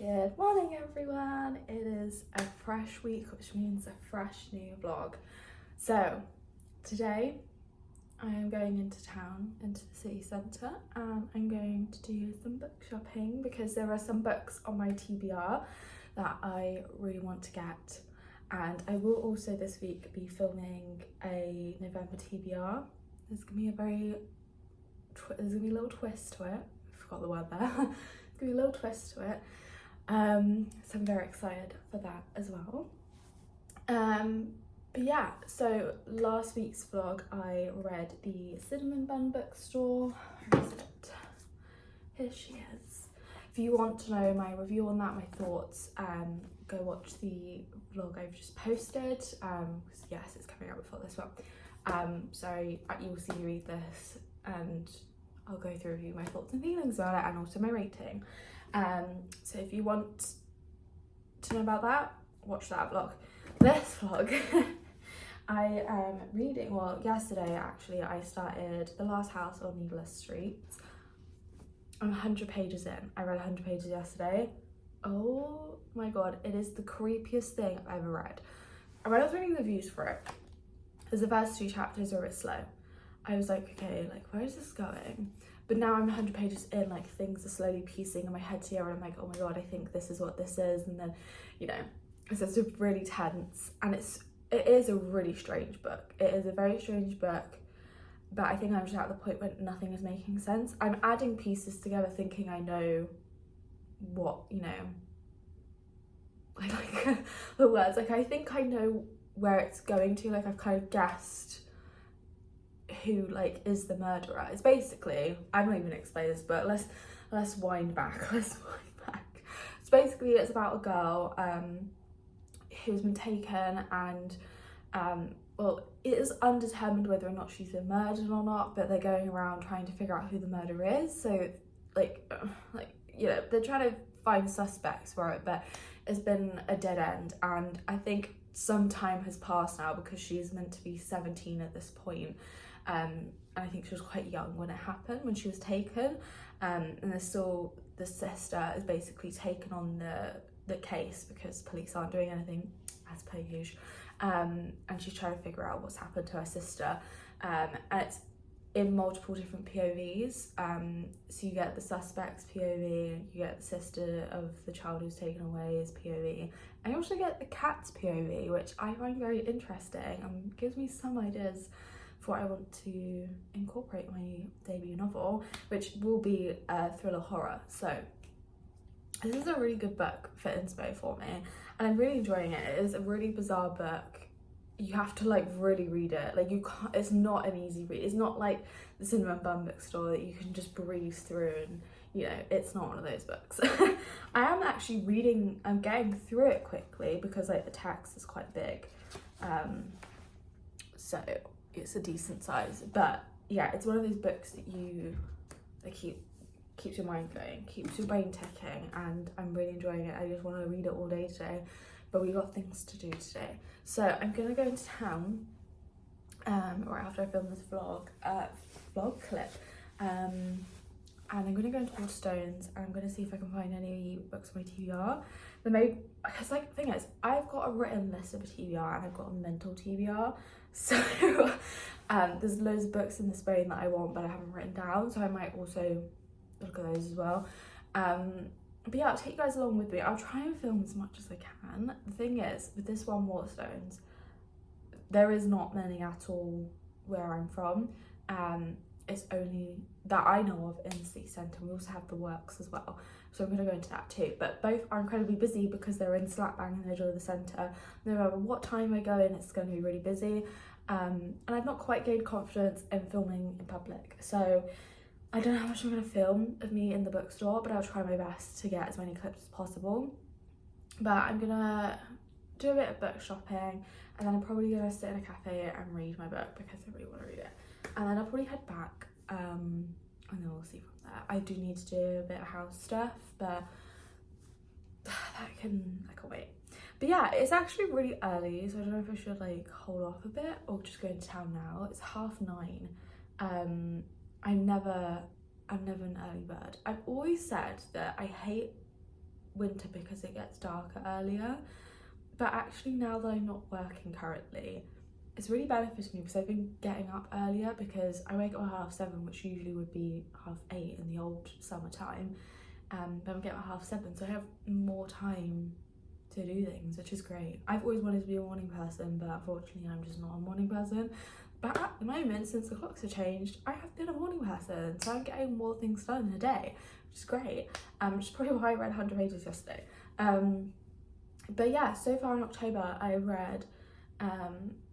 Good morning everyone, it is a fresh week, which means a fresh new vlog. So today I am going into town, into the city centre, and I'm going to do some book shopping because there are some books on my TBR that I really want to get, and I will also this week be filming a November TBR. There's gonna be a little twist to it. I forgot the word there. There's gonna be a little twist to it. So I'm very excited for that as well. But yeah, so last week's vlog I read the Cinnamon Bun bookstore. Where is it? Here she is. If you want to know my review on that, my thoughts, go watch the vlog I've just posted, because yes, it's coming out before this one. So you'll see me read this and I'll go through my thoughts and feelings about it and also my rating. So if you want to know about that, watch that vlog. This vlog, I am reading, well yesterday actually I started The Last House on Needless Street. I'm 100 pages in. I read 100 pages yesterday. Oh my god, it is the creepiest thing I've ever read. When I was reading the reviews for it, because the first 2 chapters are a bit slow, I was like, okay, like where is this going? But now I'm 100 pages in, like things are slowly piecing in my head together, and I'm like, oh my god, I think this is what this is. And then, you know, it's just really tense, and it is a really strange book. It is a very strange book, but I think I'm just at the point where nothing is making sense. I'm adding pieces together thinking I know what, you know, like the words, like I think I know where it's going to, like I've kind of guessed who like is the murderer. It's basically, I'm not even gonna explain this, but let's wind back. So basically it's about a girl who's been taken, and well, it is undetermined whether or not she's been murdered or not, but they're going around trying to figure out who the murderer is. So like you know, they're trying to find suspects for it, but it's been a dead end. And I think some time has passed now because she's meant to be 17 at this point. And I think she was quite young when it happened, when she was taken. And there's still, the sister is basically taken on the case because police aren't doing anything, as per usual. And she's trying to figure out what's happened to her sister. And it's in multiple different POVs. So you get the suspect's POV, you get the sister of the child who's taken away's POV, and you also get the cat's POV, which I find very interesting and gives me some ideas for what I want to incorporate in my debut novel, which will be a thriller horror. So this is a really good book for inspo for me, and I'm really enjoying it. It is a really bizarre book. You have to like really read it. Like you can't, it's not an easy read. It's not like the Cinnamon Bun bookstore that you can just breeze through, and you know, it's not one of those books. I am actually reading, I'm getting through it quickly because like the text is quite big. So it's a decent size, but yeah, it's one of those books that you like keeps your mind going, keeps your brain ticking, and I'm really enjoying it. I just want to read it all day today, but we've got things to do today. So I'm gonna go into town right after I film this vlog clip, and I'm gonna go into Waterstones, and I'm gonna see if I can find any books on my TBR. But maybe, because like the thing is, I've got a written list of a TBR and I've got a mental TBR. So there's loads of books in this brain that I want but I haven't written down, so I might also look at those as well. But yeah, I'll take you guys along with me. I'll try and film as much as I can. The thing is, with this one, Waterstones, there is not many at all where I'm from. It's only that I know of in the city centre. We also have the works as well, so I'm going to go into that too. But both are incredibly busy because they're in slap bang in the middle of the centre. No matter what time I go in, it's going to be really busy. And I've not quite gained confidence in filming in public, so I don't know how much I'm going to film of me in the bookstore, but I'll try my best to get as many clips as possible. But I'm going to do a bit of book shopping, and then I'm probably going to sit in a cafe and read my book because I really want to read it. And then I'll probably head back, and then we'll see from there. I do need to do a bit of house stuff, but I can wait. But yeah, it's actually really early, so I don't know if I should like hold off a bit or just go into town now. It's 9:30. I'm never an early bird. I've always said that I hate winter because it gets darker earlier. But actually now that I'm not working currently, it's really benefited me because I've been getting up earlier, because I wake up at 7:30, which usually would be 8:30 in the old summertime. But I'm getting up at 7:30, so I have more time to do things, which is great. I've always wanted to be a morning person, but unfortunately I'm just not a morning person. But at the moment, since the clocks have changed, I have been a morning person, so I'm getting more things done in a day, which is great. Which is probably why I read 100 pages yesterday. But yeah, so far in October I read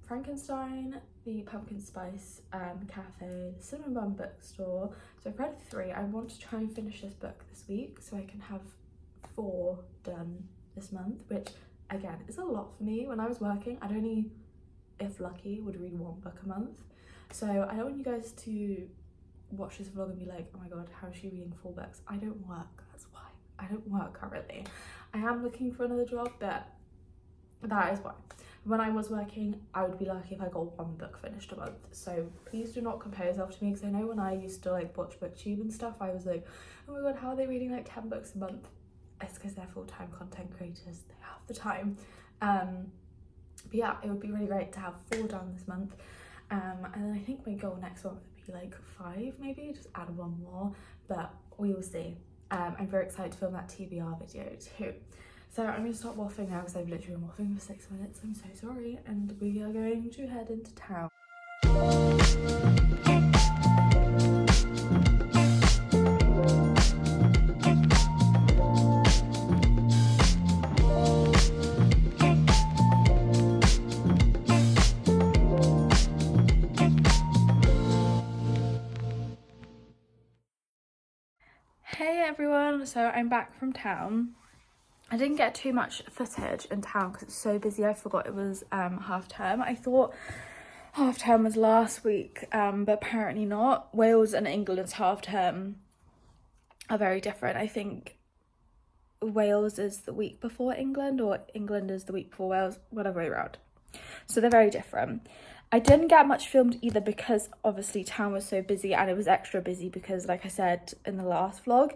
Frankenstein, the Pumpkin Spice Cafe, the Cinnamon Bun Bookstore. So I've read 3. I want to try and finish this book this week so I can have 4 done this month, which again is a lot for me. When I was working, I'd only, if lucky, would read 1 book a month. So I don't want you guys to watch this vlog and be like, oh my god, how is she reading 4 books? I don't work, that's why. I don't work currently. I am looking for another job, but that is why. When I was working, I would be lucky if I got 1 book finished a month. So please do not compare yourself to me, because I know when I used to like watch booktube and stuff, I was like, oh my god, how are they reading like 10 books a month? It's because they're full-time content creators, they have the time. But yeah, it would be really great to have 4 done this month. And then I think my goal next month would be like 5 maybe, just add 1 more, but we will see. I'm very excited to film that TBR video too. So I'm going to stop waffling now because I've literally been waffling for 6 minutes. I'm so sorry. And we are going to head into town. Hey everyone, so I'm back from town. I didn't get too much footage in town because it's so busy. I forgot it was half term. I thought half term was last week, but apparently not. Wales and England's half term are very different. I think Wales is the week before England, or England is the week before Wales, whatever way around. So they're very different. I didn't get much filmed either because obviously town was so busy, and it was extra busy because, like I said in the last vlog,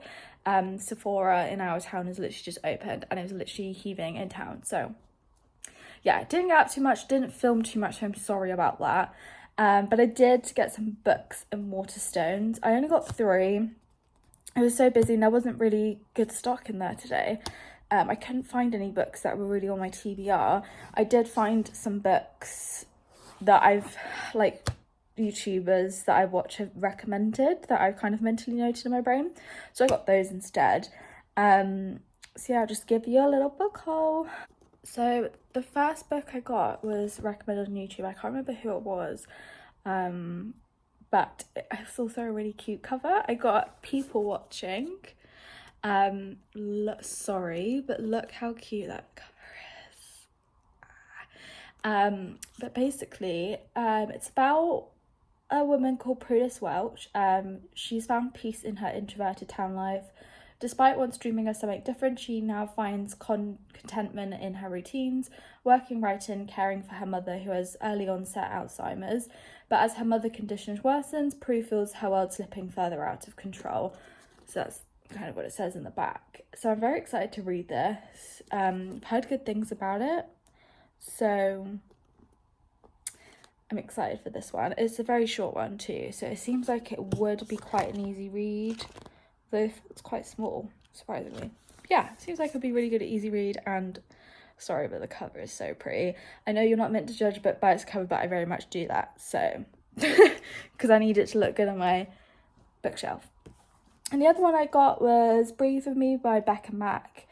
Sephora in our town is literally just opened and it was literally heaving in town. So yeah, didn't get up too much, didn't film too much, so I'm sorry about that. But I did get some books and Waterstones. I only got 3. It was so busy and there wasn't really good stock in there today. I couldn't find any books that were really on my TBR. I did find some books that I've, like, YouTubers that I watch have recommended that I've kind of mentally noted in my brain, so I got those instead. So yeah, I'll just give you a little book haul. So the first book I got was recommended on YouTube. I can't remember who it was, but it's also a really cute cover. I got People Watching. Sorry, but look how cute that cover is. But basically, it's about a woman called Prudence Welch. She's found peace in her introverted town life. Despite once dreaming of something different, she now finds contentment in her routines, working, writing, caring for her mother, who has early onset Alzheimer's. But as her mother condition worsens, Prue feels her world slipping further out of control. So that's kind of what it says in the back. So I'm very excited to read this. I've heard good things about it, so I'm excited for this one. It's a very short one too, so it seems like it would be quite an easy read, though it's quite small, surprisingly. Yeah, it seems like it'll be really good, easy read. And sorry, but the cover is so pretty. I know you're not meant to judge a book by its cover, but I very much do that, so because I need it to look good on my bookshelf. And the other one I got was Breathe With Me by Becca Mack.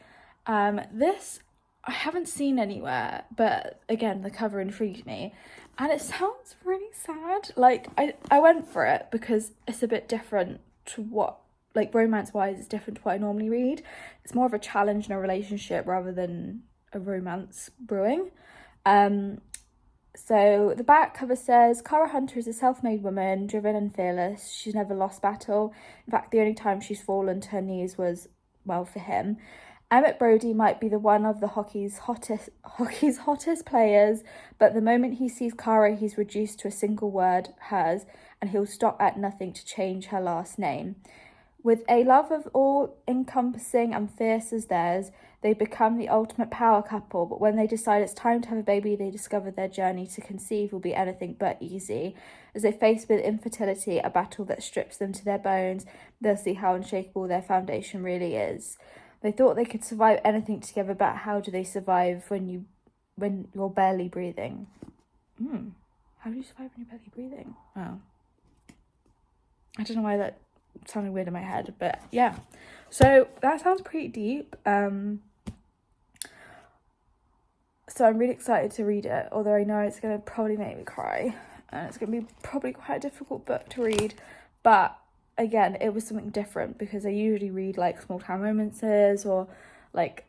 This I haven't seen anywhere, but again, the cover intrigued me, and it sounds really sad. Like, I went for it because it's a bit different to what, like, romance-wise, it's different to what I normally read. It's more of a challenge in a relationship rather than a romance brewing. So the back cover says, Cara Hunter is a self-made woman, driven and fearless. She's never lost battle. In fact, the only time she's fallen to her knees was, well, for him. Emmett Brody might be the one of the hockey's hottest players, but the moment he sees Cara, he's reduced to a single word, hers, and he'll stop at nothing to change her last name. With a love of all-encompassing and fierce as theirs, they become the ultimate power couple, but when they decide it's time to have a baby, they discover their journey to conceive will be anything but easy. As they face with infertility, a battle that strips them to their bones, they'll see how unshakable their foundation really is. They thought they could survive anything together, but how do they survive when you're barely breathing? How do you survive when you're barely breathing? Oh. I don't know why that sounded weird in my head, but yeah. So that sounds pretty deep. So I'm really excited to read it, although I know it's going to probably make me cry. And it's going to be probably quite a difficult book to read. But again, it was something different because I usually read like small town romances, or like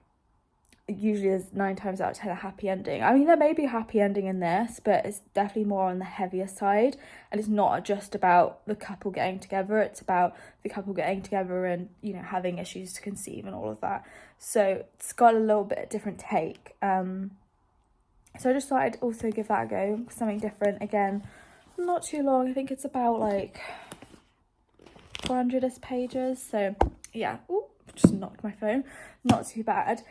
usually there's 9 times out of 10 a happy ending. I mean, there may be a happy ending in this, but it's definitely more on the heavier side. And it's not just about the couple getting together, it's about the couple getting together and, you know, having issues to conceive and all of that. So it's got a little bit different take. So I just thought I'd also give that a go, something different. Again, not too long. I think it's about like 400-ish pages. So yeah, just knocked my phone. Not too bad.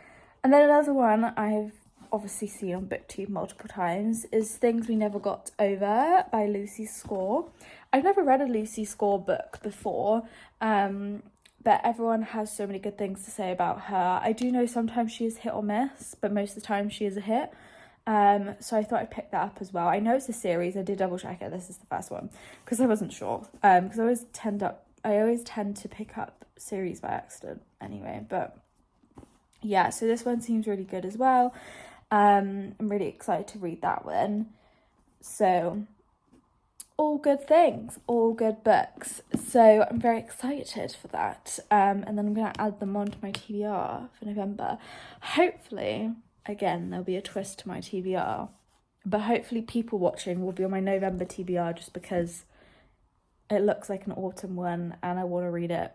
And then another one I've obviously seen on BookTube multiple times is Things We Never Got Over by Lucy Score. I've never read a Lucy Score book before, but everyone has so many good things to say about her. I do know sometimes she is hit or miss, but most of the time she is a hit. So I thought I'd pick that up as well. I know it's a series. I did double check it. This is the first one because I wasn't sure. Because I always tend to pick up series by accident anyway. But yeah, so this one seems really good as well. I'm really excited to read that one. So all good things, all good books. So I'm very excited for that. And then I'm going to add them onto my TBR for November. Hopefully, again, there'll be a twist to my TBR. But hopefully people watching will be on my November TBR just because it looks like an autumn one and I want to read it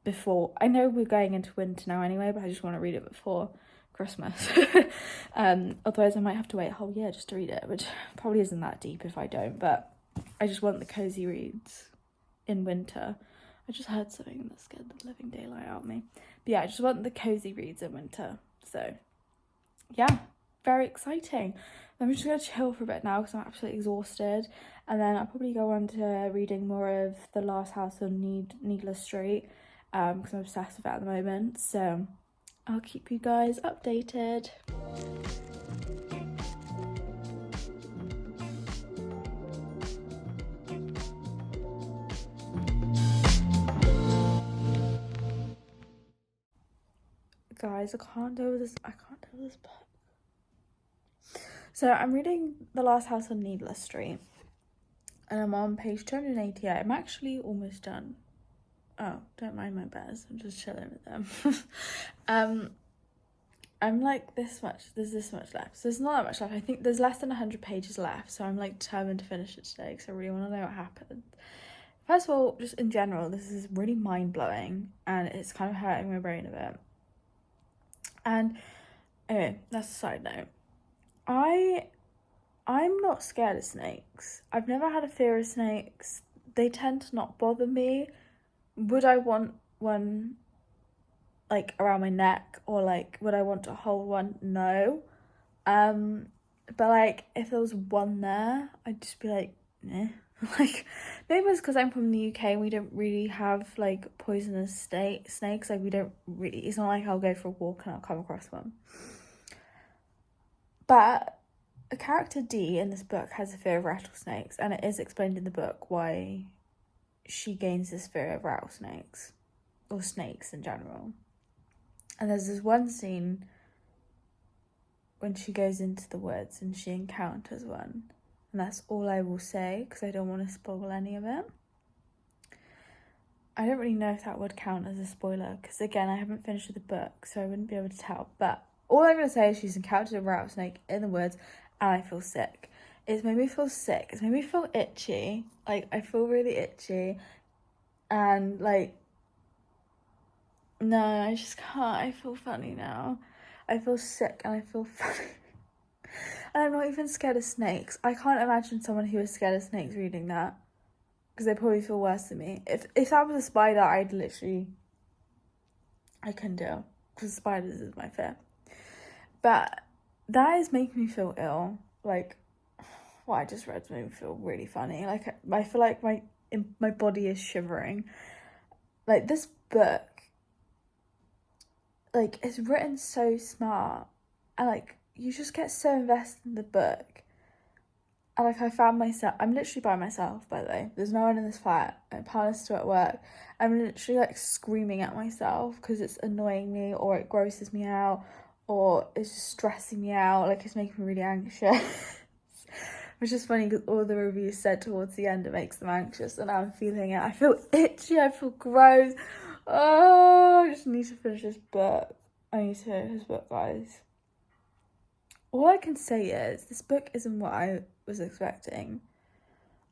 before. I know we're going into winter now anyway, but I just want to read it before Christmas. Otherwise I might have to wait a whole year just to read it, which probably isn't that deep if I don't, but I just want the cozy reads in winter. I just heard something that scared the living daylight out of me. But yeah, I just want the cozy reads in winter. So yeah, very exciting. I'm just going to chill for a bit now because I'm absolutely exhausted, and then I'll probably go on to reading more of The Last House on Needless Street because I'm obsessed with it at the moment. So I'll keep you guys updated. Guys, I can't deal with this book. So I'm reading The Last House on Needless Street and I'm on page 288. I'm actually almost done. Oh, don't mind my bears, I'm just chilling with them. I'm like there's this much left. So there's not that much left. I think there's less than 100 pages left, so I'm like determined to finish it today because I really want to know what happened. First of all, just in general, this is really mind-blowing and it's kind of hurting my brain a bit. And anyway, that's a side note. I'm not scared of snakes. I've never had a fear of snakes. They tend to not bother me. Would I want one like around my neck, or like would I want to hold one? No. But like if there was one there, I'd just be like, eh. Like maybe it's because I'm from the UK and we don't really have like poisonous snakes. Like we don't really, it's not like I'll go for a walk and I'll come across one. But the character D in this book has a fear of rattlesnakes, and it is explained in the book why she gains this fear of rattlesnakes, or snakes in general. And there's this one scene when she goes into the woods and she encounters one. And that's all I will say because I don't want to spoil any of it. I don't really know if that would count as a spoiler because, again, I haven't finished the book, so I wouldn't be able to tell. But all I'm going to say is she's encountered a rattlesnake in the woods and I feel sick. It's made me feel sick. It's made me feel itchy. Like, I feel really itchy. And, like, no, I just can't. I feel funny now. I feel sick and I feel funny. And I'm not even scared of snakes. I can't imagine someone who is scared of snakes reading that. because they probably feel worse than me. If that was a spider, I couldn't do, because spiders is my fear. But that is making me feel ill. Like, what I just read made me feel really funny. Like, I feel like my body is shivering. Like, this book, like, it's written so smart, and like, you just get so invested in the book. And like, I found myself, I'm literally by myself, by the way. There's no one in this flat. My partner's still at work. I'm literally like screaming at myself because it's annoying me, or it grosses me out, or it's just stressing me out. Like, it's making me really anxious. Which is funny because all the reviews said towards the end it makes them anxious, and I'm feeling it. I feel itchy, I feel gross. Oh, I just need to finish this book. I need to finish this book, guys. All I can say is this book isn't what I was expecting.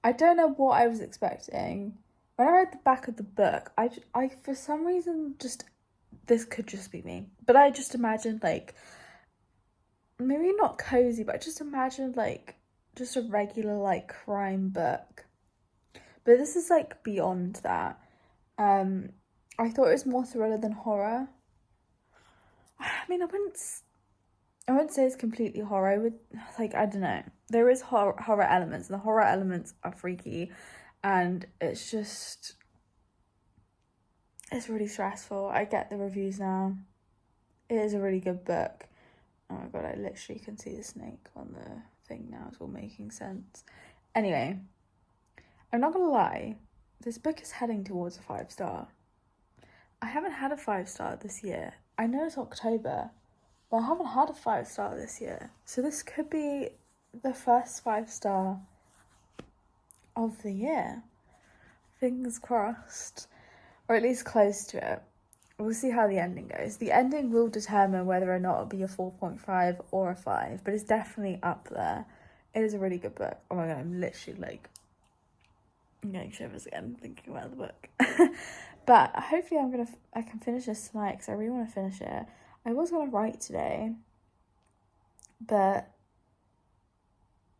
I don't know what I was expecting. When I read the back of the book, I for some reason just, this could just be me, but I just imagined like, maybe not cozy, but I just imagined like just a regular like crime book. But this is like beyond that. I thought it was more thriller than horror. I mean, I wouldn't say it's completely horror. I would, like, I don't know. There is horror elements, and the horror elements are freaky, and it's really stressful. I get the reviews now. It is a really good book. Oh my god, I literally can see the snake on the thing now. It's all making sense. Anyway, I'm not gonna lie. This book is heading towards a 5-star. I haven't had a 5-star this year. I know it's October, but I haven't had a 5-star this year. So this could be the first 5-star of the year. Fingers crossed. Or at least close to it. We'll see how the ending goes. The ending will determine whether or not it'll be a 4.5 or a 5, but it's definitely up there. It is a really good book. Oh my god, I'm literally like, I'm getting shivers again thinking about the book. But hopefully I can finish this tonight, because I really want to finish it. I was going to write today, but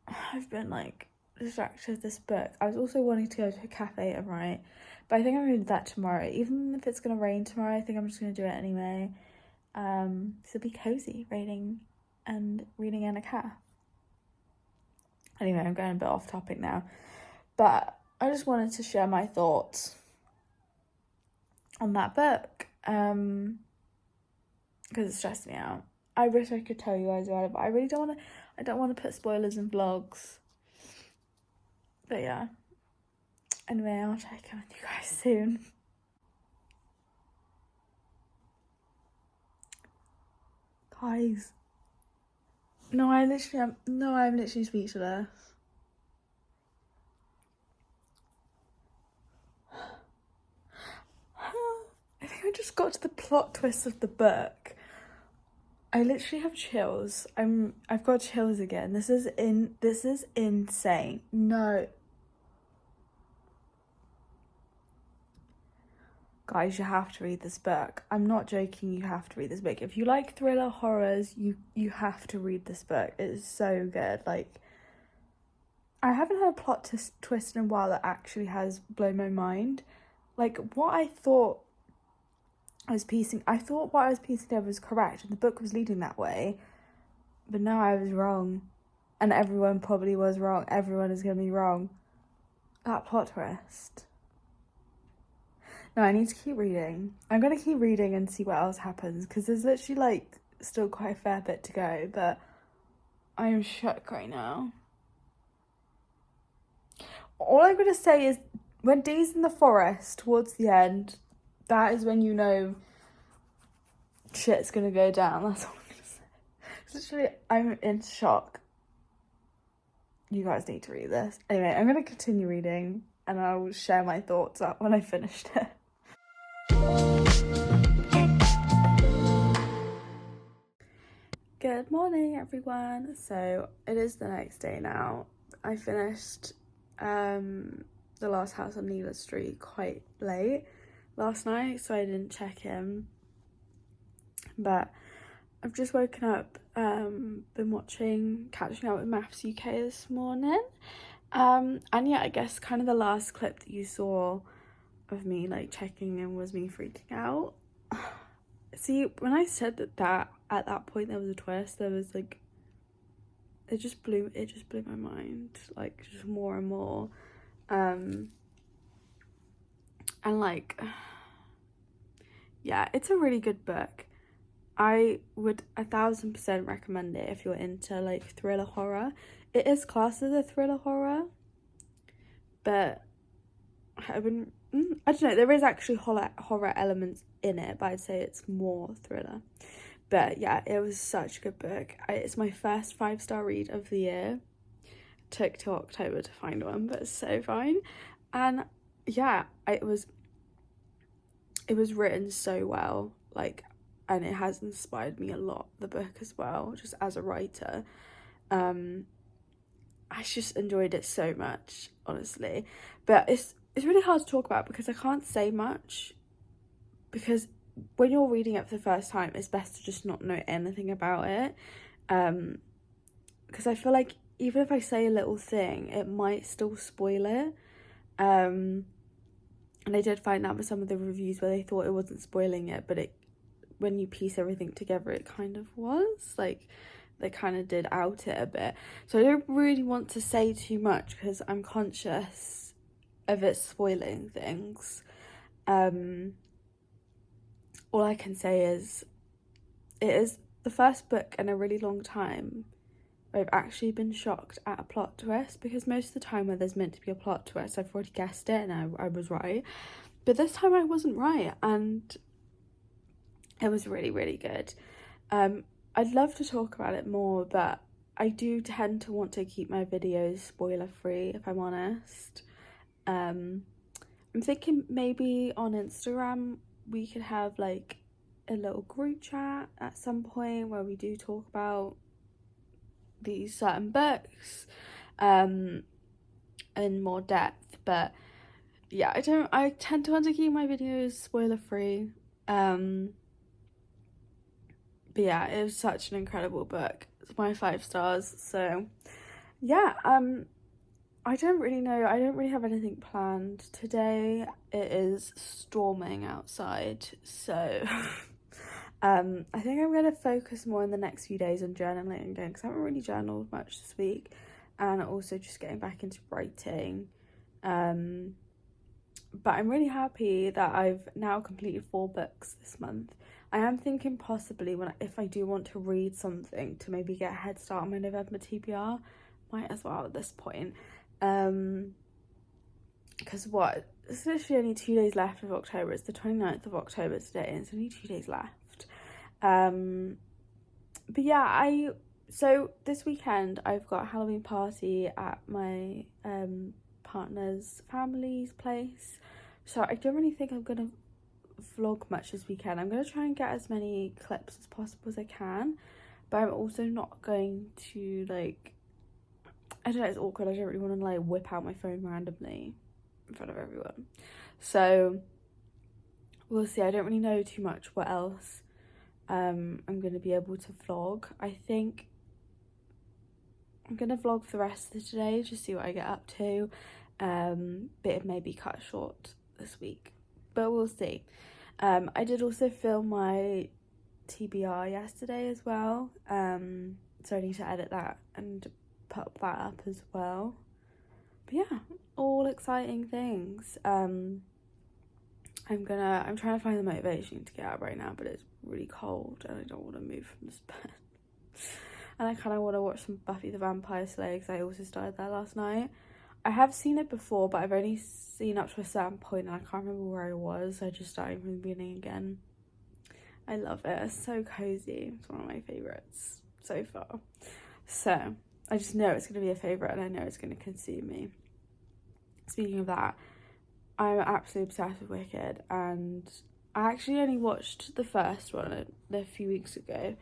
I've been like distracted with this book. I was also wanting to go to a cafe and write, but I think I'm going to do that tomorrow. Even if it's going to rain tomorrow, I think I'm just going to do it anyway. So it'll be cozy, reading in a cafe. Anyway, I'm going a bit off topic now, but I just wanted to share my thoughts on that book, because it stressed me out. I wish I could tell you guys about it, but I really don't want to put spoilers in vlogs. But yeah. Anyway, I'll check in with you guys soon. Guys. No, I'm literally speechless. I think I just got to the plot twist of the book. I literally have chills. I've got chills again. This is insane. No. Guys, you have to read this book. I'm not joking, you have to read this book. If you like thriller horrors, you have to read this book. It is so good. Like, I haven't had a plot twist in a while that actually has blown my mind. Like, what I thought what I was piecing together was correct, and the book was leading that way, but now I was wrong, and everyone probably was wrong. Everyone is going to be wrong. That plot twist. No, I need to keep reading. I'm going to keep reading and see what else happens, because there's literally, like, still quite a fair bit to go, but I am shook right now. All I'm going to say is, when Dee's in the forest towards the end, that is when you know shit's going to go down. That's all I'm going to say. Literally, I'm in shock. You guys need to read this. Anyway, I'm going to continue reading, and I'll share my thoughts up when I finished it. Good morning, everyone. So it is the next day now. I finished the last house on Neela Street quite late last night, so I didn't check in, but I've just woken up, been catching up with Maths UK this morning, And yeah, I guess kind of the last clip that you saw of me like checking in was me freaking out. See, when I said that at that point there was a twist, there was like, it just blew my mind, like, just more and more. And like, yeah, it's a really good book. I would 1000% recommend it if you're into like thriller horror. It is classed as a thriller horror, but I don't know, there is actually horror elements in it, but I'd say it's more thriller. But yeah, it was such a good book. It's my first 5-star read of the year. Took till October to find one, but it's so fine. And yeah, it was written so well, like, and it has inspired me a lot, the book as well, just as a writer. I just enjoyed it so much, honestly. But it's really hard to talk about because I can't say much, because when you're reading it for the first time, it's best to just not know anything about it. Because I feel like even if I say a little thing, it might still spoil it. And I did find out with some of the reviews where they thought it wasn't spoiling it, but when you piece everything together, it kind of was. Like, they kind of did out it a bit. So I don't really want to say too much because I'm conscious of it spoiling things. All I can say is it is the first book in a really long time where I've actually been shocked at a plot twist, because most of the time where there's meant to be a plot twist, I've already guessed it and I was right. But this time I wasn't right, and it was really, really good. I'd love to talk about it more, but I do tend to want to keep my videos spoiler free, if I'm honest. I'm thinking maybe on Instagram we could have like a little group chat at some point where we do talk about these certain books in more depth. But yeah, I tend to want to keep my videos spoiler free. But yeah, it was such an incredible book. It's my 5 stars. So yeah, I don't really know. I don't really have anything planned today. It is storming outside, so I think I'm gonna focus more in the next few days on journaling again, because I haven't really journaled much this week, and also just getting back into writing. But I'm really happy that I've now completed 4 books this month. I am thinking possibly if I do want to read something to maybe get a head start on my November TBR, might as well at this point. Because it's literally only 2 days left of October. It's the 29th of October today, and it's only 2 days left. But yeah, so this weekend I've got a Halloween party at my partner's family's place, so I don't really think I'm gonna vlog much this weekend. I'm gonna try and get as many clips as possible as I can, but I'm also not going to, like, I don't know, it's awkward. I don't really want to like whip out my phone randomly in front of everyone, so we'll see. I don't really know too much what else I'm gonna be able to vlog. I think I'm gonna vlog for the rest of today, just see what I get up to. But it may be cut short this week, but we'll see. I did also film my TBR yesterday as well, so I need to edit that and put that up as well. But yeah, all exciting things. I'm trying to find the motivation to get out right now, but it's really cold and I don't want to move from this bed. And I kind of want to watch some Buffy the Vampire Slayer because I also started that last night. I have seen it before, but I've only seen up to a certain point and I can't remember where I was, so I just started from the beginning again. I love it. It's so cozy. It's one of my favourites so far. So I just know it's going to be a favourite and I know it's going to consume me. Speaking of that, I'm absolutely obsessed with Wicked, and I actually only watched the first one a few weeks ago.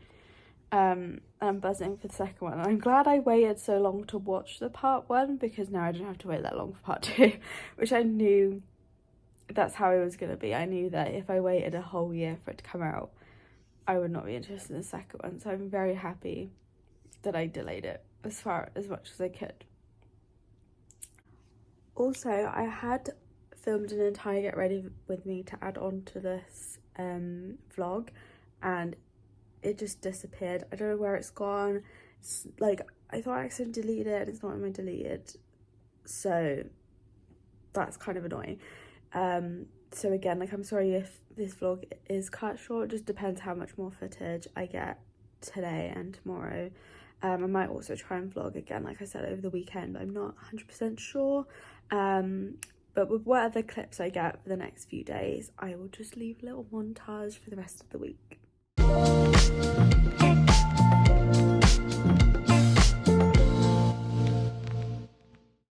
And I'm buzzing for the second one. And I'm glad I waited so long to watch the part 1, because now I don't have to wait that long for part 2, which I knew that's how it was going to be. I knew that if I waited a whole year for it to come out, I would not be interested in the second one. So I'm very happy that I delayed it as much as I could. Also, I had filmed an entire get ready with me to add on to this vlog, and it just disappeared. I don't know where it's gone. It's like, I thought I accidentally deleted it and it's not in my deleted, so that's kind of annoying. So again, like, I'm sorry if this vlog is cut short. It just depends how much more footage I get today and tomorrow. I might also try and vlog again, like I said, over the weekend. I'm not 100% sure, but with whatever clips I get for the next few days, I will just leave a little montage for the rest of the week.